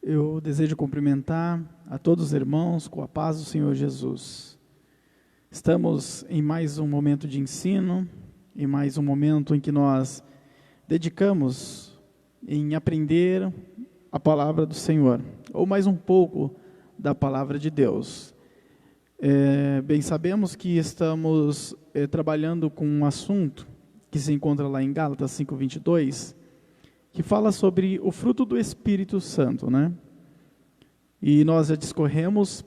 Eu desejo cumprimentar a todos os irmãos com a paz do Senhor Jesus. Estamos em mais um momento de ensino, em mais um momento em que nós dedicamos em aprender a palavra do Senhor, ou mais um pouco da palavra de Deus. Bem, sabemos que estamos trabalhando com um assunto que se encontra lá em Gálatas 5:22, que fala sobre o fruto do Espírito Santo, né? E nós já discorremos,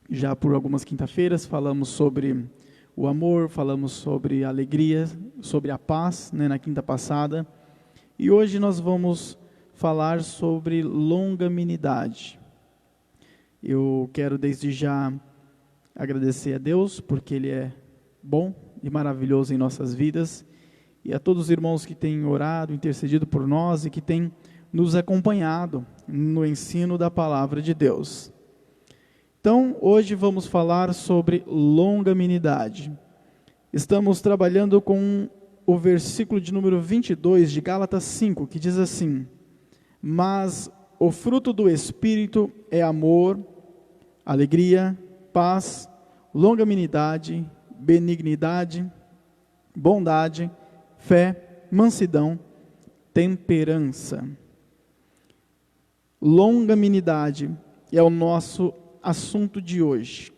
já por algumas quinta-feiras, falamos sobre o amor, falamos sobre a alegria, sobre a paz, né, na quinta passada. E hoje nós vamos falar sobre longanimidade. Eu quero desde já agradecer a Deus, porque Ele é bom e maravilhoso em nossas vidas, e a todos os irmãos que têm orado, intercedido por nós e que têm nos acompanhado no ensino da palavra de Deus. Então, hoje vamos falar sobre longanimidade. Estamos trabalhando com o versículo de número 22 de Gálatas 5, que diz assim: mas o fruto do Espírito é amor, alegria, paz, longanimidade, benignidade, bondade, fé, mansidão, temperança. Longanimidade é o nosso assunto de hoje.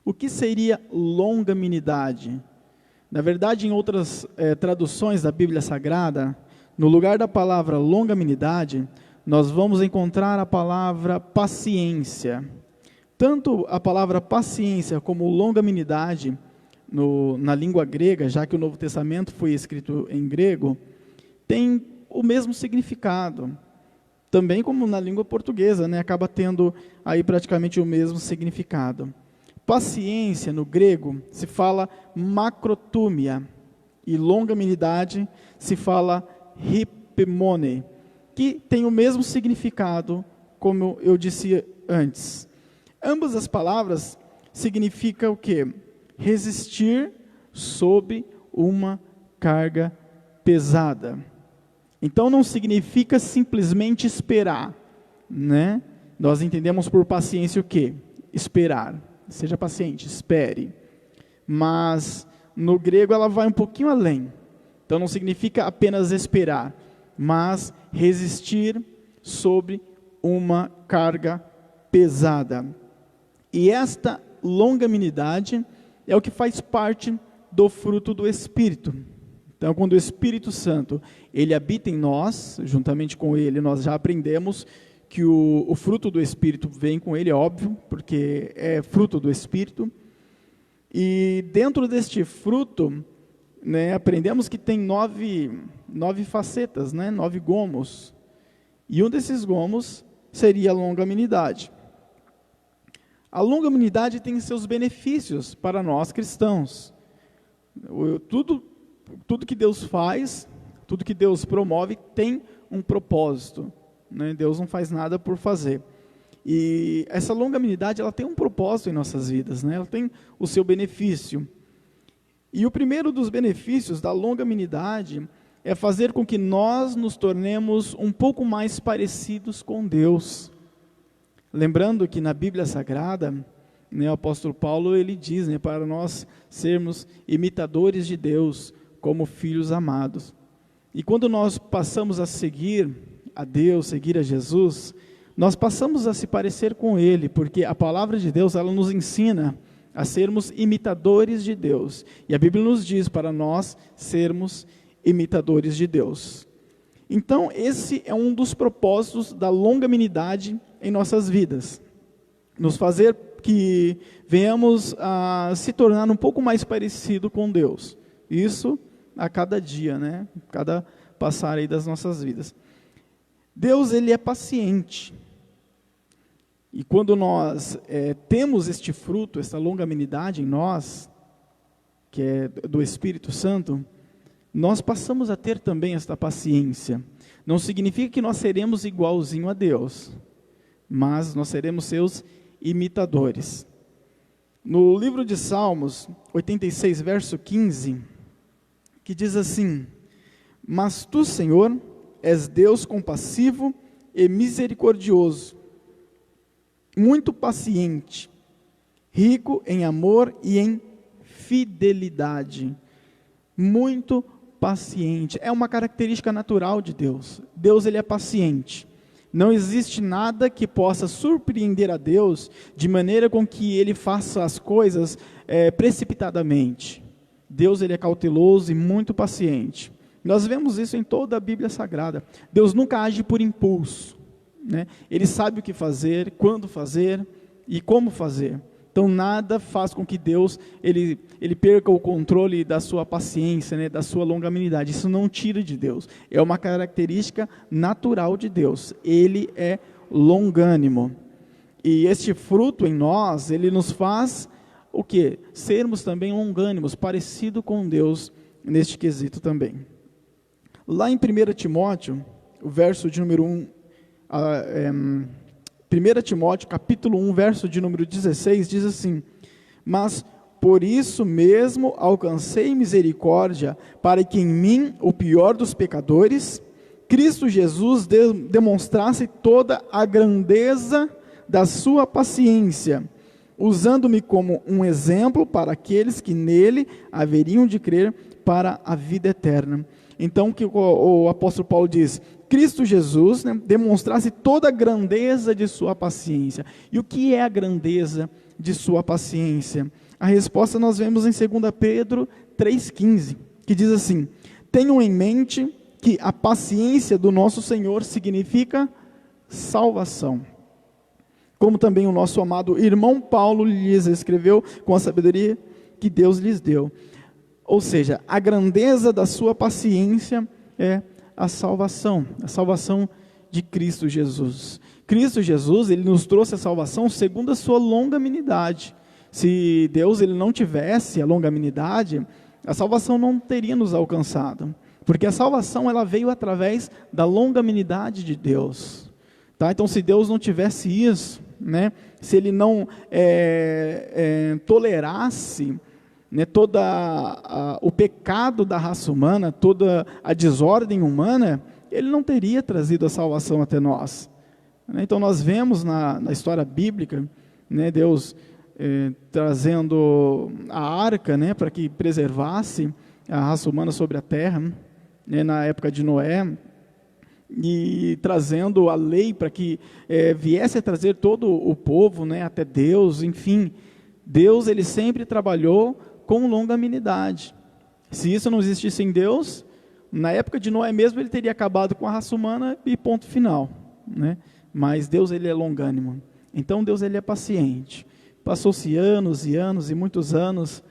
O que seria longanimidade? Na verdade, em outras traduções da Bíblia Sagrada, no lugar da palavra longanimidade, nós vamos encontrar a palavra paciência. Tanto a palavra paciência como longanimidade, na língua grega, já que o Novo Testamento foi escrito em grego, tem o mesmo significado. Também como na língua portuguesa, né, acaba tendo aí praticamente o mesmo significado. Paciência, no grego, se fala macrotúmia, e longanimidade se fala hipemone, que tem o mesmo significado, como eu disse antes. Ambas as palavras significam o quê? Resistir sob uma carga pesada. Então não significa simplesmente esperar, né? Nós entendemos por paciência o quê? Esperar. Seja paciente, espere. Mas no grego ela vai um pouquinho além. Então não significa apenas esperar, mas resistir sob uma carga pesada. E esta longanimidade é o que faz parte do fruto do Espírito. Então, quando o Espírito Santo, ele habita em nós, juntamente com ele, nós já aprendemos que o fruto do Espírito vem com ele, é óbvio, porque é fruto do Espírito. E dentro deste fruto, né, aprendemos que tem nove facetas, né, 9 gomos. E um desses gomos seria a longanimidade. A longanimidade tem seus benefícios para nós cristãos. Tudo que Deus faz, tudo que Deus promove tem um propósito, né? Deus não faz nada por fazer. E essa longanimidade, ela tem um propósito em nossas vidas, né? Ela tem o seu benefício. E o primeiro dos benefícios da longanimidade é fazer com que nós nos tornemos um pouco mais parecidos com Deus. Lembrando que na Bíblia Sagrada, né, o apóstolo Paulo, ele diz, né, para nós sermos imitadores de Deus, como filhos amados. E quando nós passamos a seguir a Deus, seguir a Jesus, nós passamos a se parecer com Ele, porque a palavra de Deus, ela nos ensina a sermos imitadores de Deus. E a Bíblia nos diz para nós sermos imitadores de Deus. Então, esse é um dos propósitos da longanimidade em nossas vidas. Nos fazer que venhamos a se tornar um pouco mais parecido com Deus. Isso a cada dia, né? Cada passar aí das nossas vidas. Deus, ele é paciente. E quando nós temos este fruto, essa longanimidade em nós, que é do Espírito Santo, nós passamos a ter também esta paciência. Não significa que nós seremos igualzinho a Deus, mas nós seremos seus imitadores. No livro de Salmos, 86, verso 15, que diz assim: mas tu, Senhor, és Deus compassivo e misericordioso, muito paciente, rico em amor e em fidelidade. Muito paciente. É uma característica natural de Deus. Deus, ele é paciente. Não existe nada que possa surpreender a Deus de maneira com que ele faça as coisas precipitadamente. Deus, ele é cauteloso e muito paciente. Nós vemos isso em toda a Bíblia Sagrada. Deus nunca age por impulso, né? Ele sabe o que fazer, quando fazer e como fazer. Então nada faz com que Deus ele perca o controle da sua paciência, né, da sua longanimidade. Isso não tira de Deus. É uma característica natural de Deus. Ele é longânimo. E este fruto em nós, ele nos faz o quê? Sermos também longânimos, parecido com Deus neste quesito também. Lá em 1 Timóteo, o verso de número 1, 1 Timóteo, capítulo 1, verso de número 16, diz assim: mas por isso mesmo alcancei misericórdia, para que em mim, o pior dos pecadores, Cristo Jesus demonstrasse toda a grandeza da sua paciência, usando-me como um exemplo para aqueles que nele haveriam de crer para a vida eterna. Então, que o apóstolo Paulo diz, Cristo Jesus, né, demonstrasse toda a grandeza de sua paciência. E o que é a grandeza de sua paciência? A resposta nós vemos em 2 Pedro 3,15, que diz assim: tenham em mente que a paciência do nosso Senhor significa salvação. Como também o nosso amado irmão Paulo lhes escreveu com a sabedoria que Deus lhes deu. Ou seja, a grandeza da sua paciência é a salvação de Cristo Jesus. Cristo Jesus, ele nos trouxe a salvação segundo a sua longanimidade. Se Deus ele não tivesse a longanimidade, a salvação não teria nos alcançado. Porque a salvação ela veio através da longanimidade de Deus. Tá? Então, se Deus não tivesse isso, se ele não tolerasse todo o pecado da raça humana, toda a desordem humana, ele não teria trazido a salvação até nós. Então nós vemos na história bíblica, Deus trazendo a arca para que preservasse a raça humana sobre a terra, na época de Noé, e trazendo a lei para que viesse a trazer todo o povo até Deus. Enfim, Deus ele sempre trabalhou com longanimidade. Se isso não existisse em Deus, na época de Noé mesmo ele teria acabado com a raça humana e ponto final, Mas Deus ele é longânimo. Então Deus ele é paciente. Passou-se anos e anos e muitos anos,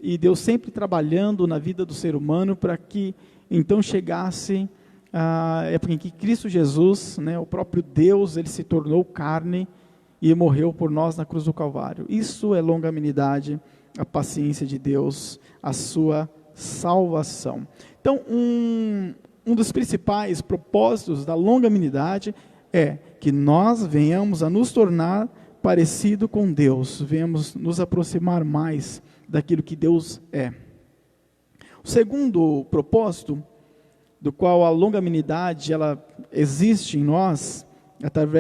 e Deus sempre trabalhando na vida do ser humano para que então chegasse a época em que Cristo Jesus, o próprio Deus, ele se tornou carne e morreu por nós na cruz do Calvário. Isso é longanimidade, a paciência de Deus, a sua salvação. Então, um dos principais propósitos da longanimidade é que nós venhamos a nos tornar parecido com Deus, venhamos nos aproximar mais daquilo que Deus é. O segundo propósito, do qual a longanimidade ela existe em nós,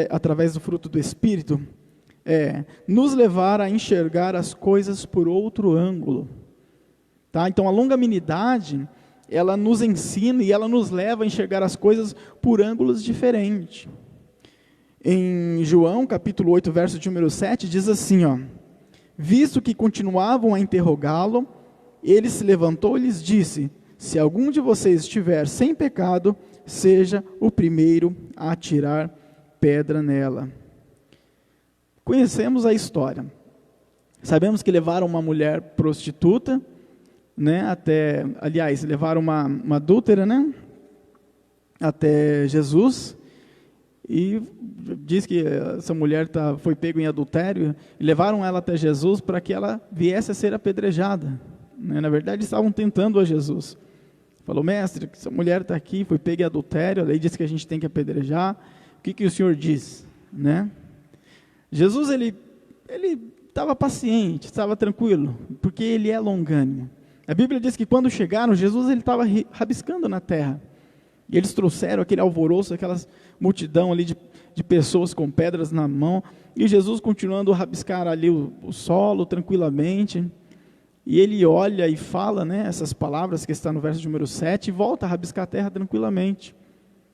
através do fruto do Espírito, é nos levar a enxergar as coisas por outro ângulo. Tá? Então a longanimidade, ela nos ensina e ela nos leva a enxergar as coisas por ângulos diferentes. Em João, capítulo 8, verso de número 7, diz assim, visto que continuavam a interrogá-lo, ele se levantou e lhes disse, se algum de vocês estiver sem pecado, seja o primeiro a atirar pedra nela. Conhecemos a história. Sabemos que levaram uma mulher prostituta, levaram uma adúltera, até Jesus, e diz que essa mulher foi pega em adultério, e levaram ela até Jesus para que ela viesse a ser apedrejada. Na verdade, estavam tentando a Jesus. Falou, mestre, essa mulher está aqui, foi pega em adultério, a lei diz que a gente tem que apedrejar, o que o senhor diz? Jesus, ele estava paciente, estava tranquilo, porque ele é longânimo. A Bíblia diz que quando chegaram, Jesus ele estava rabiscando na terra. E eles trouxeram aquele alvoroço, aquela multidão ali de pessoas com pedras na mão, e Jesus continuando a rabiscar ali o solo tranquilamente, e ele olha e fala, né, essas palavras que está no verso número 7, e volta a rabiscar a terra tranquilamente.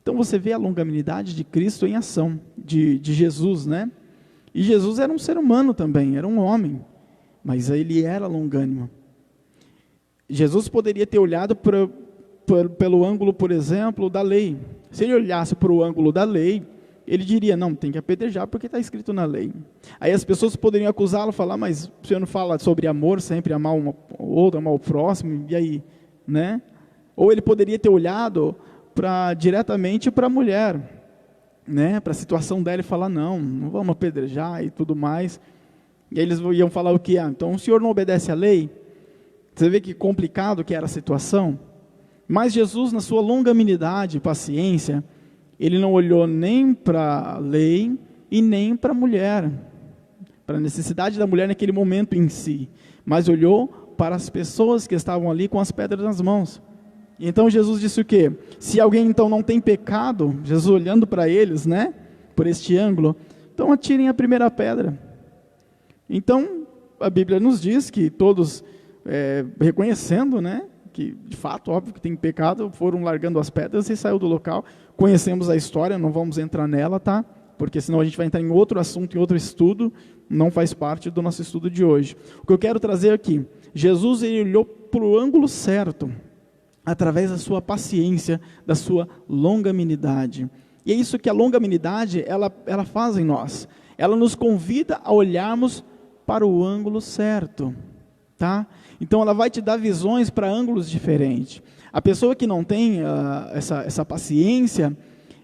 Então você vê a longanimidade de Cristo em ação, de Jesus, né? E Jesus era um ser humano também, era um homem, mas ele era longânimo. Jesus poderia ter olhado pelo ângulo, por exemplo, da lei. Se ele olhasse para o ângulo da lei, ele diria, não, tem que apedrejar porque está escrito na lei. Aí as pessoas poderiam acusá-lo, falar, mas o senhor não fala sobre amor, sempre amar um outro, amar o próximo, e aí? Né? Ou ele poderia ter olhado diretamente para a mulher, né? Para a situação dela e falar, não vamos apedrejar e tudo mais. E aí eles iam falar o quê? Então o senhor não obedece à lei? Você vê que complicado que era a situação? Mas Jesus, na sua longanimidade e paciência, ele não olhou nem para a lei e nem para a mulher, para a necessidade da mulher naquele momento em si, mas olhou para as pessoas que estavam ali com as pedras nas mãos. E então Jesus disse o quê? Se alguém então não tem pecado, Jesus olhando para eles, né, por este ângulo, então atirem a primeira pedra. Então a Bíblia nos diz que todos, reconhecendo, né, que de fato, óbvio que tem pecado, foram largando as pedras e saiu do local. Conhecemos a história, não vamos entrar nela, tá? Porque senão a gente vai entrar em outro assunto, em outro estudo, não faz parte do nosso estudo de hoje. O que eu quero trazer aqui, Jesus ele olhou para o ângulo certo, através da sua paciência, da sua longanimidade. E é isso que a longanimidade, ela faz em nós. Ela nos convida a olharmos para o ângulo certo, tá? Então ela vai te dar visões para ângulos diferentes. A pessoa que não tem essa paciência,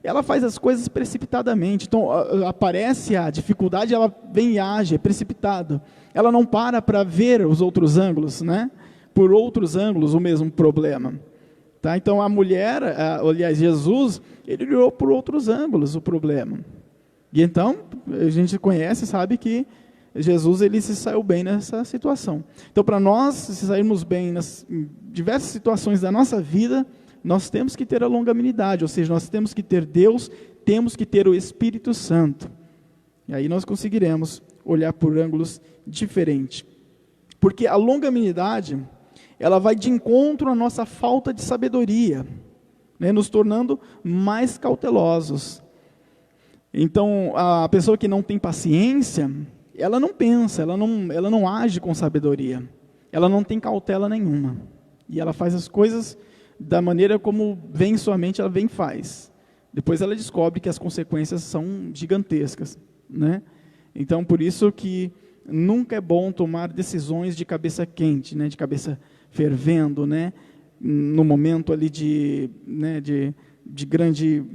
ela faz as coisas precipitadamente. Então aparece a dificuldade, ela vem e age, é precipitado. Ela não para ver os outros ângulos, né? Por outros ângulos o mesmo problema. Tá? Então a mulher, aliás, Jesus, ele olhou por outros ângulos o problema. E então a gente conhece, sabe que Jesus ele se saiu bem nessa situação. Então, para nós se sairmos bem nas diversas situações da nossa vida, nós temos que ter a longanimidade, ou seja, nós temos que ter Deus, temos que ter o Espírito Santo. E aí nós conseguiremos olhar por ângulos diferentes. Porque a longanimidade, ela vai de encontro à nossa falta de sabedoria, né, nos tornando mais cautelosos. Então, a pessoa que não tem paciência, ela não pensa, ela não age com sabedoria, ela não tem cautela nenhuma, e ela faz as coisas da maneira como vem em sua mente, ela vem e faz. Depois ela descobre que as consequências são gigantescas, né? Então, por isso que nunca é bom tomar decisões de cabeça quente, né? De cabeça fervendo, né? No momento ali de grande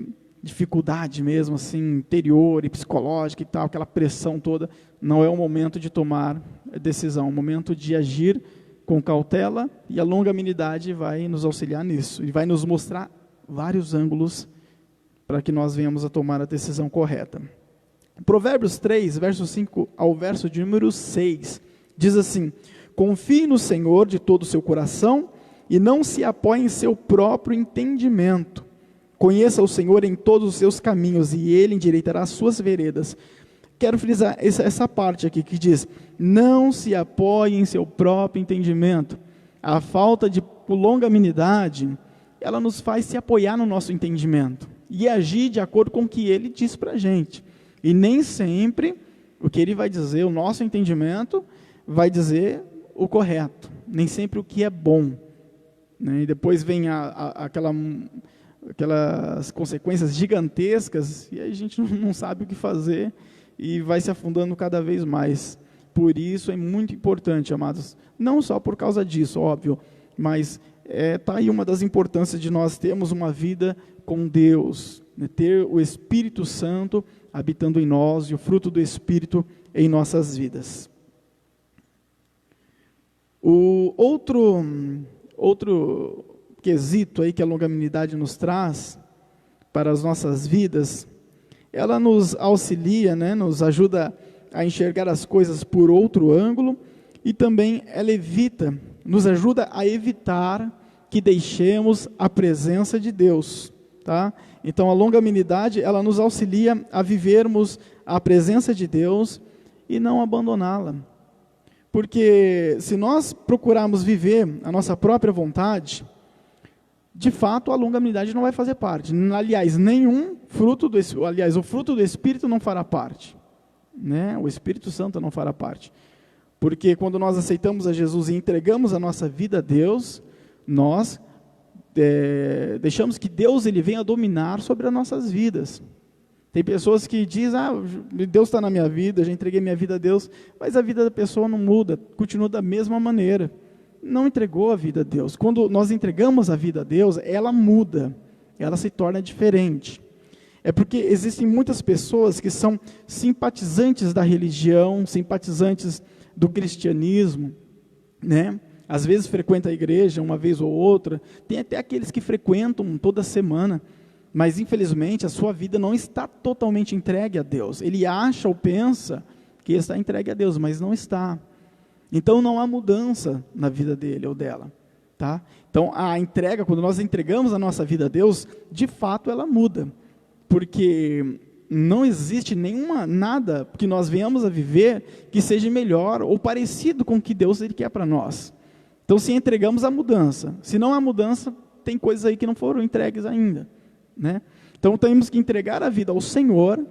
dificuldade mesmo, assim, interior e psicológica e tal, aquela pressão toda, não é o momento de tomar decisão, é o momento de agir com cautela, e a longanimidade vai nos auxiliar nisso, e vai nos mostrar vários ângulos para que nós venhamos a tomar a decisão correta. Provérbios 3, verso 5 ao verso de número 6, diz assim: confie no Senhor de todo o seu coração, e não se apoie em seu próprio entendimento. Conheça o Senhor em todos os seus caminhos, e Ele endireitará as suas veredas. Quero frisar essa parte aqui, que diz, não se apoie em seu próprio entendimento. A falta de longanimidade, ela nos faz se apoiar no nosso entendimento, e agir de acordo com o que Ele diz para a gente. E nem sempre o que Ele vai dizer, o nosso entendimento, vai dizer o correto. Nem sempre o que é bom, né? E depois vem aquelas consequências gigantescas, e aí a gente não sabe o que fazer, e vai se afundando cada vez mais. Por isso é muito importante, amados, não só por causa disso, óbvio, mas está aí uma das importâncias de nós termos uma vida com Deus, né? Ter o Espírito Santo habitando em nós, e o fruto do Espírito em nossas vidas. O outro quesito aí que a longanimidade nos traz para as nossas vidas, ela nos auxilia, né, nos ajuda a enxergar as coisas por outro ângulo, e também ela nos ajuda a evitar que deixemos a presença de Deus, tá? Então a longanimidade, ela nos auxilia a vivermos a presença de Deus e não abandoná-la. Porque se nós procurarmos viver a nossa própria vontade, de fato a longanimidade não vai fazer parte. Aliás, o fruto do Espírito não fará parte, né? O Espírito Santo não fará parte. Porque quando nós aceitamos a Jesus e entregamos a nossa vida a Deus, nós deixamos que Deus ele venha dominar sobre as nossas vidas. Tem pessoas que dizem, Deus está na minha vida, já entreguei minha vida a Deus, mas a vida da pessoa não muda, continua da mesma maneira. Não entregou a vida a Deus. Quando nós entregamos a vida a Deus, ela muda, ela se torna diferente. É porque existem muitas pessoas que são simpatizantes da religião, simpatizantes do cristianismo, né? Às vezes frequenta a igreja uma vez ou outra, tem até aqueles que frequentam toda semana, mas infelizmente a sua vida não está totalmente entregue a Deus. Ele acha ou pensa que está entregue a Deus, mas não está. Então não há mudança na vida dele ou dela, tá? Então a entrega, quando nós entregamos a nossa vida a Deus, de fato ela muda, porque não existe nada que nós venhamos a viver que seja melhor ou parecido com o que Deus ele quer para nós. Então se entregamos a mudança, se não há mudança, tem coisas aí que não foram entregues ainda, né? Então temos que entregar a vida ao Senhor,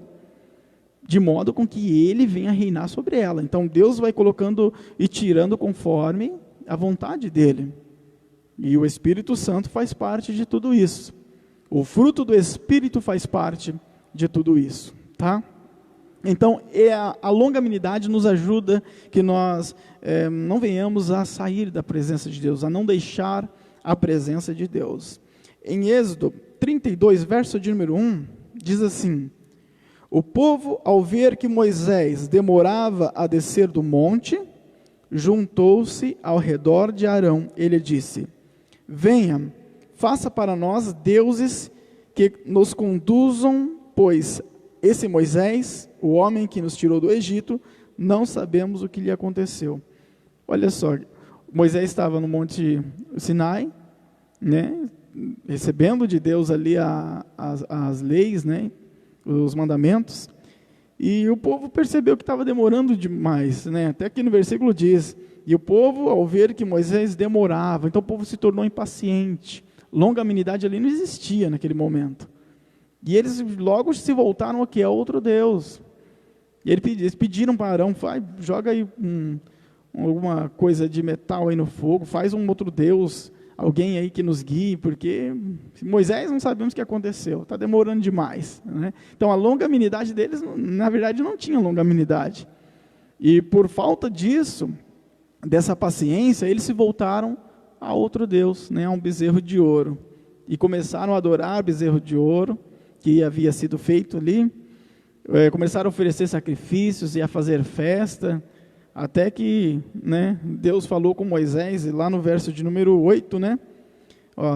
de modo com que Ele venha reinar sobre ela. Então Deus vai colocando e tirando conforme a vontade dEle. E o Espírito Santo faz parte de tudo isso. O fruto do Espírito faz parte de tudo isso, tá? Então a longanimidade nos ajuda que nós não venhamos a sair da presença de Deus, a não deixar a presença de Deus. Em Êxodo 32, verso de número 1, diz assim: o povo, ao ver que Moisés demorava a descer do monte, juntou-se ao redor de Arão. Ele disse: venha, faça para nós deuses que nos conduzam, pois esse Moisés, o homem que nos tirou do Egito, não sabemos o que lhe aconteceu. Olha só, Moisés estava no monte Sinai, né, recebendo de Deus ali as leis, né, os mandamentos, e o povo percebeu que estava demorando demais, né? Até aqui no versículo diz, e o povo, ao ver que Moisés demorava, então o povo se tornou impaciente, longanimidade ali não existia naquele momento, e eles logo se voltaram aqui a outro Deus, e eles pediram para Arão, joga aí alguma coisa de metal aí no fogo, faz um outro Deus, alguém aí que nos guie, porque Moisés não sabemos o que aconteceu, está demorando demais, né? Então a longanimidade deles, na verdade, não tinha longanimidade. E por falta disso, dessa paciência, eles se voltaram a outro Deus, né, a um bezerro de ouro. E começaram a adorar o bezerro de ouro, que havia sido feito ali, começaram a oferecer sacrifícios e a fazer festa, até que, né, Deus falou com Moisés, e lá no verso de número 8, né,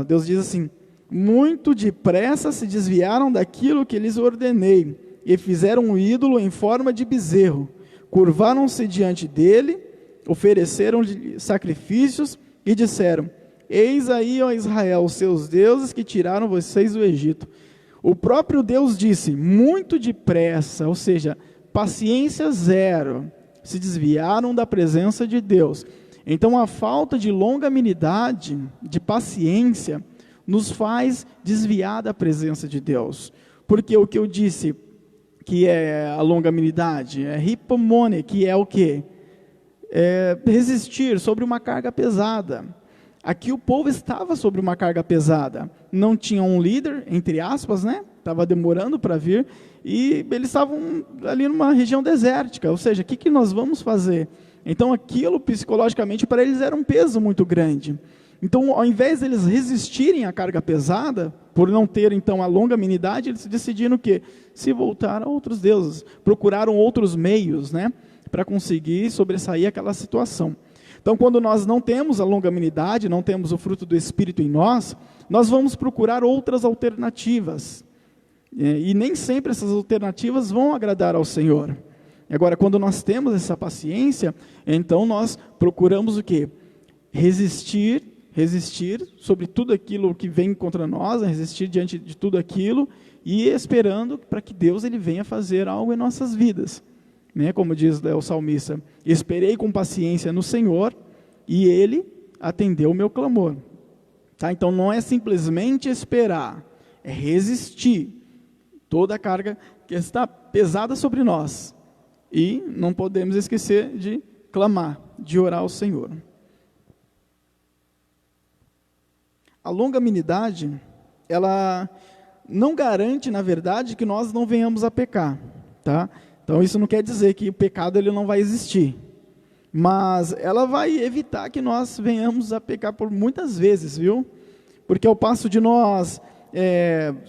Deus diz assim: muito depressa se desviaram daquilo que lhes ordenei, e fizeram um ídolo em forma de bezerro, curvaram-se diante dele, ofereceram-lhe sacrifícios, e disseram: eis aí, ó Israel, os seus deuses que tiraram vocês do Egito. O próprio Deus disse, muito depressa, ou seja, paciência zero, se desviaram da presença de Deus. Então a falta de longanimidade, de paciência, nos faz desviar da presença de Deus. Porque o que eu disse que é a longanimidade, é hipomone, que é o quê? É resistir sobre uma carga pesada. Aqui o povo estava sobre uma carga pesada, não tinha um líder, entre aspas, né? Estava demorando para vir, e eles estavam ali numa região desértica, ou seja, o que nós vamos fazer? Então aquilo psicologicamente para eles era um peso muito grande. Então ao invés de eles resistirem à carga pesada, por não ter então a longanimidade, eles decidiram o quê? Se voltar a outros deuses, procuraram outros meios, né? Para conseguir sobressair aquela situação. Então, quando nós não temos a longanimidade, não temos o fruto do Espírito em nós, nós vamos procurar outras alternativas. E nem sempre essas alternativas vão agradar ao Senhor. Agora, quando nós temos essa paciência, então nós procuramos o quê? Resistir resistir sobre tudo aquilo que vem contra nós, resistir diante de tudo aquilo e esperando para que Deus ele venha fazer algo em nossas vidas. Né? Como diz o salmista, esperei com paciência no Senhor e Ele atendeu o meu clamor. Tá? Então não é simplesmente esperar, é resistir toda a carga que está pesada sobre nós. E não podemos esquecer de clamar, de orar ao Senhor. A longanimidade, ela não garante, na verdade, que nós não venhamos a pecar, tá? Então isso não quer dizer que o pecado ele não vai existir, mas ela vai evitar que nós venhamos a pecar por muitas vezes, viu? Porque ao passo de nós,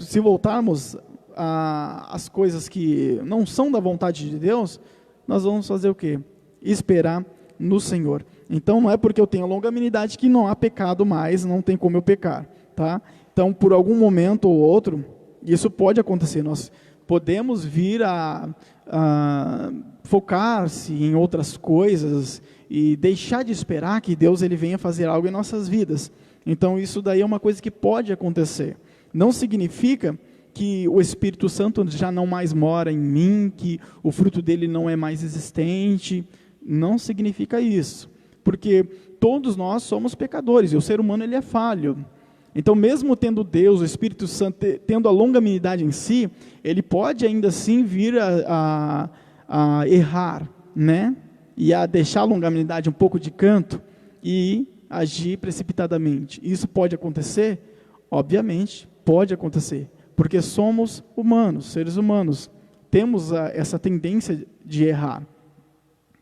se voltarmos às coisas que não são da vontade de Deus, nós vamos fazer o quê? Esperar no Senhor. Então não é porque eu tenho longanimidade que não há pecado mais, não tem como eu pecar, tá? Então por algum momento ou outro, isso pode acontecer, nós podemos vir a focar-se em outras coisas e deixar de esperar que Deus ele venha fazer algo em nossas vidas. Então isso daí é uma coisa que pode acontecer. Não significa que o Espírito Santo já não mais mora em mim, que o fruto dele não é mais existente. Não significa isso. Porque todos nós somos pecadores e o ser humano ele é falho. Então mesmo tendo Deus, o Espírito Santo, tendo a longanimidade em si, ele pode ainda assim vir a errar, né? E a deixar a longanimidade um pouco de canto e agir precipitadamente. Isso pode acontecer? Obviamente, pode acontecer. Porque somos humanos, seres humanos. Temos essa tendência de errar.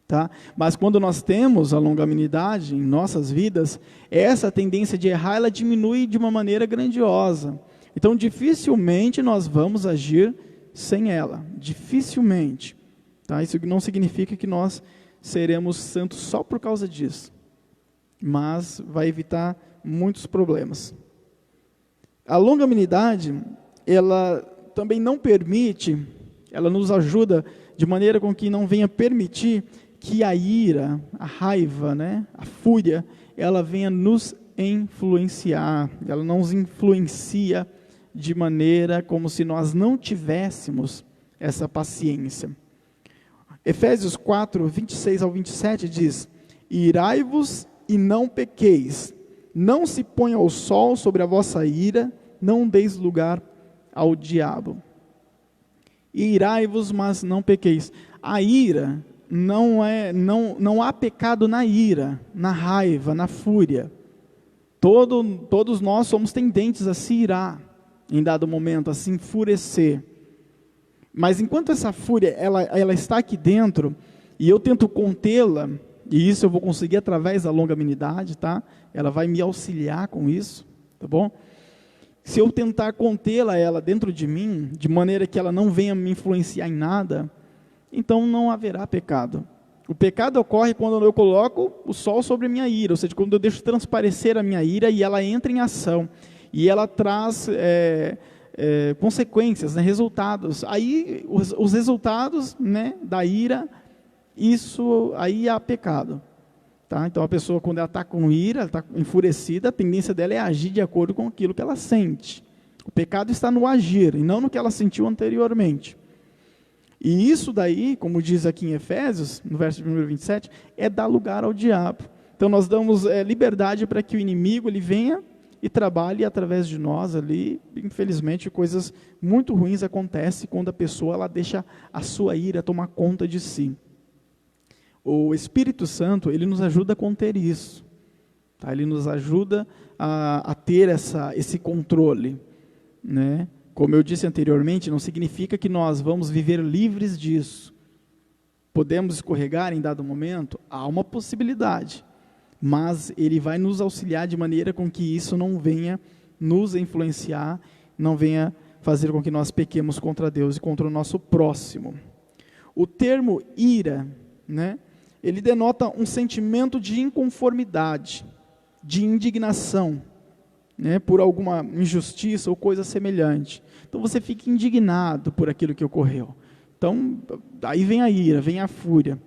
Tá? Mas quando nós temos a longanimidade em nossas vidas, essa tendência de errar, ela diminui de uma maneira grandiosa. Então, dificilmente nós vamos agir sem ela. Dificilmente. Tá? Isso não significa que nós seremos santos só por causa disso. Mas vai evitar muitos problemas. A longanimidade, ela também não permite, ela nos ajuda de maneira com que não venha permitir que a ira, a raiva, né, a fúria, ela venha nos influenciar. Ela não nos influencia de maneira como se nós não tivéssemos essa paciência. Efésios 4, 26 ao 27 diz: irai-vos e não pequeis, não se ponha o sol sobre a vossa ira, não deis lugar ao diabo. Irai-vos, mas não pequeis. A ira não há pecado na ira, na raiva, na fúria. Todos nós somos tendentes a se irar em dado momento, a se enfurecer. Mas enquanto essa fúria ela está aqui dentro e eu tento contê-la, e isso eu vou conseguir através da longanimidade, tá? Ela vai me auxiliar com isso, tá bom? Se eu tentar contê-la ela dentro de mim, de maneira que ela não venha me influenciar em nada, então não haverá pecado. O pecado ocorre quando eu coloco o sol sobre a minha ira, ou seja, quando eu deixo transparecer a minha ira e ela entra em ação, e ela traz consequências, né, resultados. Aí os resultados, né, da ira, isso aí há pecado. Tá? Então a pessoa, quando ela está com ira, ela está enfurecida, a tendência dela é agir de acordo com aquilo que ela sente. O pecado está no agir, e não no que ela sentiu anteriormente. E isso daí, como diz aqui em Efésios, no verso número 27, é dar lugar ao diabo. Então nós damos liberdade para que o inimigo ele venha e trabalhe através de nós ali. Infelizmente, coisas muito ruins acontecem quando a pessoa ela deixa a sua ira tomar conta de si. O Espírito Santo, ele nos ajuda a conter isso. Tá? Ele nos ajuda a ter esse controle, né? Como eu disse anteriormente, não significa que nós vamos viver livres disso. Podemos escorregar em dado momento? Há uma possibilidade. Mas ele vai nos auxiliar de maneira com que isso não venha nos influenciar, não venha fazer com que nós pequemos contra Deus e contra o nosso próximo. O termo ira, né, ele denota um sentimento de inconformidade, de indignação, né, por alguma injustiça ou coisa semelhante. Então você fica indignado por aquilo que ocorreu. Então, aí vem a ira, vem a fúria.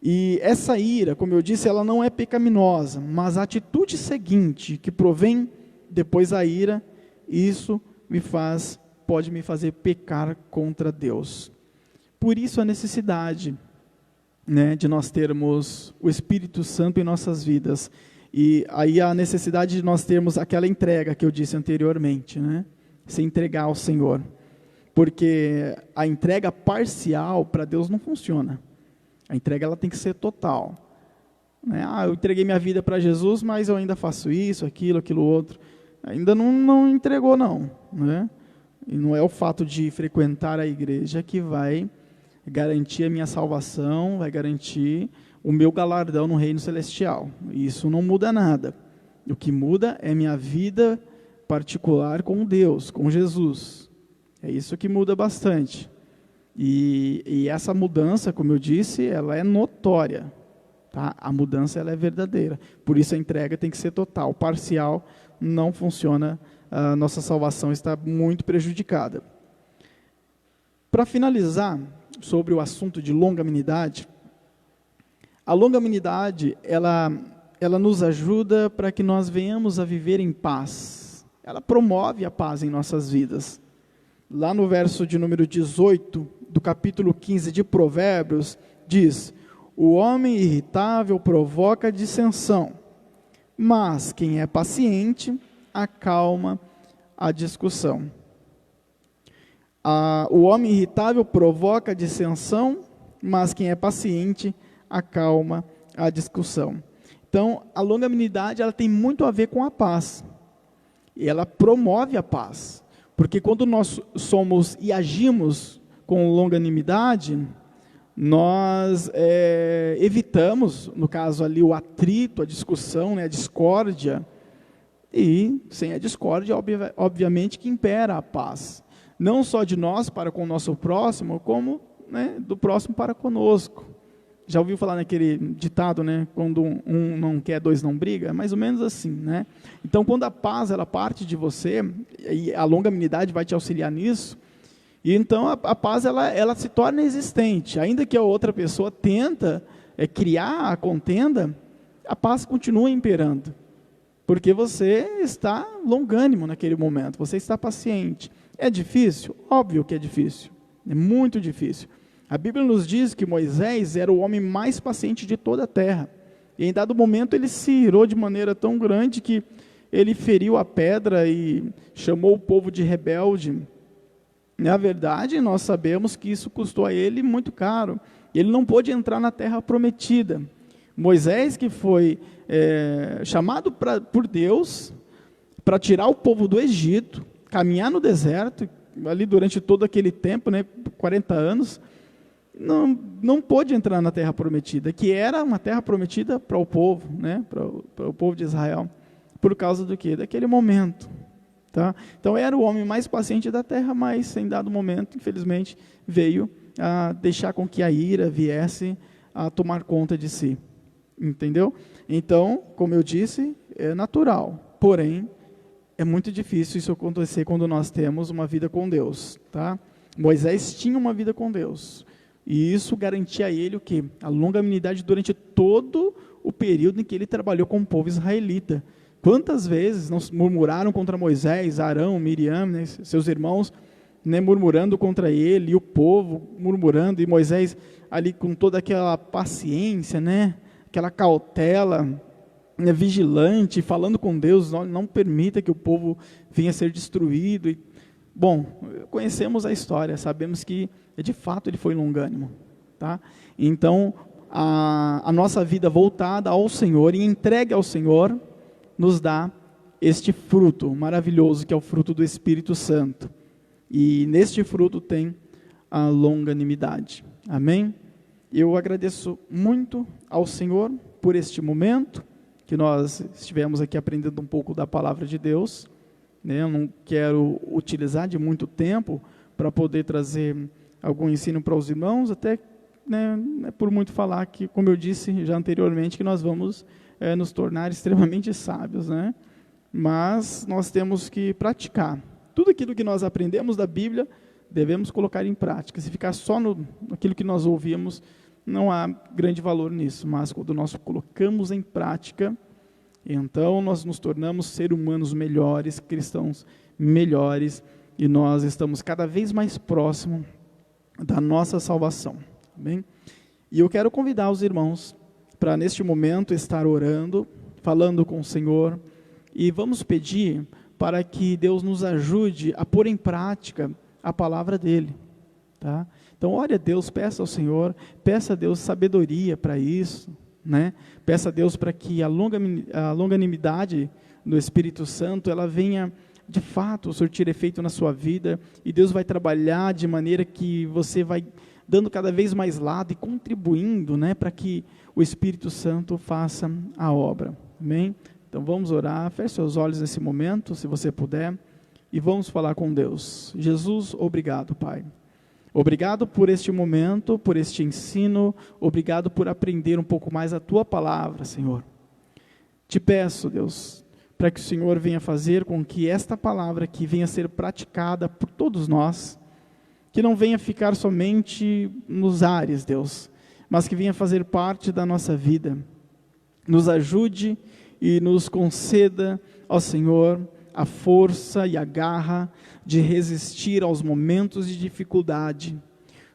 E essa ira, como eu disse, ela não é pecaminosa, mas a atitude seguinte, que provém depois da ira, isso pode me fazer pecar contra Deus. Por isso a necessidade, né, de nós termos o Espírito Santo em nossas vidas. E aí a necessidade de nós termos aquela entrega que eu disse anteriormente, né? Se entregar ao Senhor. Porque a entrega parcial para Deus não funciona. A entrega ela tem que ser total. Né? Eu entreguei minha vida para Jesus, mas eu ainda faço isso, aquilo outro. Ainda não entregou não. Né? E não é o fato de frequentar a igreja que vai garantir a minha salvação, vai garantir o meu galardão no reino celestial. Isso não muda nada. O que muda é minha vida particular com Deus, com Jesus. É isso que muda bastante. E essa mudança, como eu disse, ela é notória. Tá? A mudança ela é verdadeira. Por isso a entrega tem que ser total. Parcial não funciona. A nossa salvação está muito prejudicada. Para finalizar, sobre o assunto de longanimidade, a longanimidade, ela nos ajuda para que nós venhamos a viver em paz. Ela promove a paz em nossas vidas. Lá no verso de número 18, do capítulo 15 de Provérbios, diz: o homem irritável provoca dissensão, mas quem é paciente acalma a discussão. O homem irritável provoca dissensão, mas quem é paciente acalma a discussão. Então, a longanimidade ela tem muito a ver com a paz. E ela promove a paz. Porque quando nós somos e agimos com longanimidade, nós evitamos, no caso ali, o atrito, a discussão, né, a discórdia. E sem a discórdia, obviamente, que impera a paz. Não só de nós para com o nosso próximo, como, né, do próximo para conosco. Já ouviu falar naquele ditado, né? Quando um não quer, dois não briga? É mais ou menos assim, né? Então, quando a paz ela parte de você, e a longanimidade vai te auxiliar nisso, e então a paz ela se torna existente. Ainda que a outra pessoa tenta criar a contenda, a paz continua imperando. Porque você está longânimo naquele momento, você está paciente. É difícil? Óbvio que é difícil. É muito difícil. A Bíblia nos diz que Moisés era o homem mais paciente de toda a terra. E em dado momento ele se irou de maneira tão grande que ele feriu a pedra e chamou o povo de rebelde. Na verdade, nós sabemos que isso custou a ele muito caro. Ele não pôde entrar na terra prometida. Moisés, que foi chamado por Deus para tirar o povo do Egito, caminhar no deserto, ali durante todo aquele tempo, né, 40 anos, não pôde entrar na terra prometida, que era uma terra prometida para o povo, né, para o povo de Israel, por causa do quê? Daquele momento. Tá? Então era o homem mais paciente da terra, mas em dado momento, infelizmente, veio a deixar com que a ira viesse a tomar conta de si. Entendeu? Então, como eu disse, é natural, porém, é muito difícil isso acontecer quando nós temos uma vida com Deus. Tá? Moisés tinha uma vida com Deus. E isso garantia a ele o quê? A longanimidade durante todo o período em que ele trabalhou com o povo israelita. Quantas vezes não murmuraram contra Moisés, Arão, Miriam, né, seus irmãos, né, murmurando contra ele, e o povo murmurando, e Moisés ali com toda aquela paciência, né, aquela cautela, né, vigilante, falando com Deus, não permita que o povo venha a ser destruído. Bom, conhecemos a história, sabemos que de fato ele foi longânimo. Tá? Então, a nossa vida voltada ao Senhor e entregue ao Senhor, nos dá este fruto maravilhoso, que é o fruto do Espírito Santo. E neste fruto tem a longanimidade. Amém? Eu agradeço muito ao Senhor por este momento, que nós estivemos aqui aprendendo um pouco da palavra de Deus. Né? Eu não quero utilizar de muito tempo para poder trazer algum ensino para os irmãos, até né, por muito falar que, como eu disse já anteriormente, que nós vamos nos tornar extremamente sábios, né? Mas nós temos que praticar. Tudo aquilo que nós aprendemos da Bíblia, devemos colocar em prática. Se ficar só naquilo que nós ouvimos, não há grande valor nisso, mas quando nós colocamos em prática, então nós nos tornamos seres humanos melhores, cristãos melhores, e nós estamos cada vez mais próximos da nossa salvação. Amém? E eu quero convidar os irmãos para neste momento estar orando, falando com o Senhor, e vamos pedir para que Deus nos ajude a pôr em prática a palavra dEle. Tá? Então ore a Deus, peça ao Senhor, peça a Deus sabedoria para isso, né? Peça a Deus para que a longanimidade do Espírito Santo, ela venha de fato surtir efeito na sua vida, e Deus vai trabalhar de maneira que você vai dando cada vez mais lado e contribuindo, né, para que o Espírito Santo faça a obra. Amém? Então vamos orar, feche seus olhos nesse momento, se você puder, e vamos falar com Deus. Jesus, obrigado, Pai. Obrigado por este momento, por este ensino, obrigado por aprender um pouco mais a Tua palavra, Senhor. Te peço, Deus, para que o Senhor venha fazer com que esta palavra aqui venha ser praticada por todos nós, que não venha ficar somente nos ares, Deus, mas que venha fazer parte da nossa vida. Nos ajude e nos conceda, ó Senhor, a força e a garra de resistir aos momentos de dificuldade.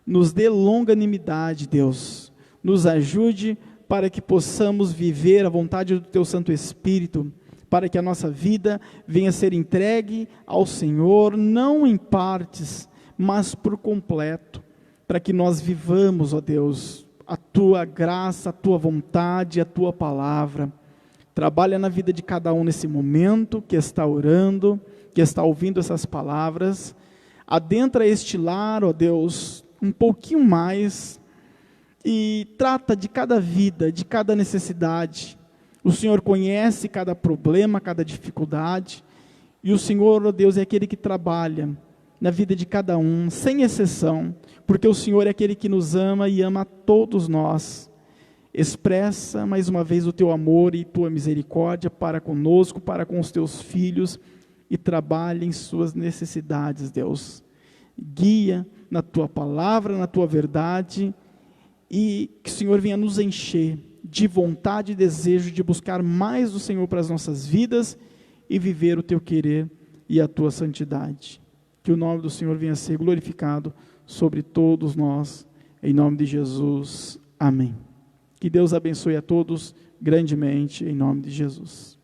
Nos dê longanimidade, Deus. Nos ajude para que possamos viver a vontade do Teu Santo Espírito, para que a nossa vida venha a ser entregue ao Senhor, não em partes, mas por completo, para que nós vivamos, ó Deus, a Tua graça, a Tua vontade, a Tua palavra. Trabalha na vida de cada um nesse momento, que está orando, que está ouvindo essas palavras. Adentra este lar, ó Deus, um pouquinho mais, e trata de cada vida, de cada necessidade. O Senhor conhece cada problema, cada dificuldade, e o Senhor, ó Deus, é aquele que trabalha na vida de cada um, sem exceção, porque o Senhor é aquele que nos ama e ama a todos nós. Expressa mais uma vez o Teu amor e Tua misericórdia para conosco, para com os Teus filhos, e trabalha em suas necessidades, Deus. Guia na Tua palavra, na Tua verdade, e que o Senhor venha nos encher de vontade e desejo de buscar mais do Senhor para as nossas vidas e viver o Teu querer e a Tua santidade. Que o nome do Senhor venha a ser glorificado sobre todos nós, em nome de Jesus. Amém. Que Deus abençoe a todos grandemente, em nome de Jesus.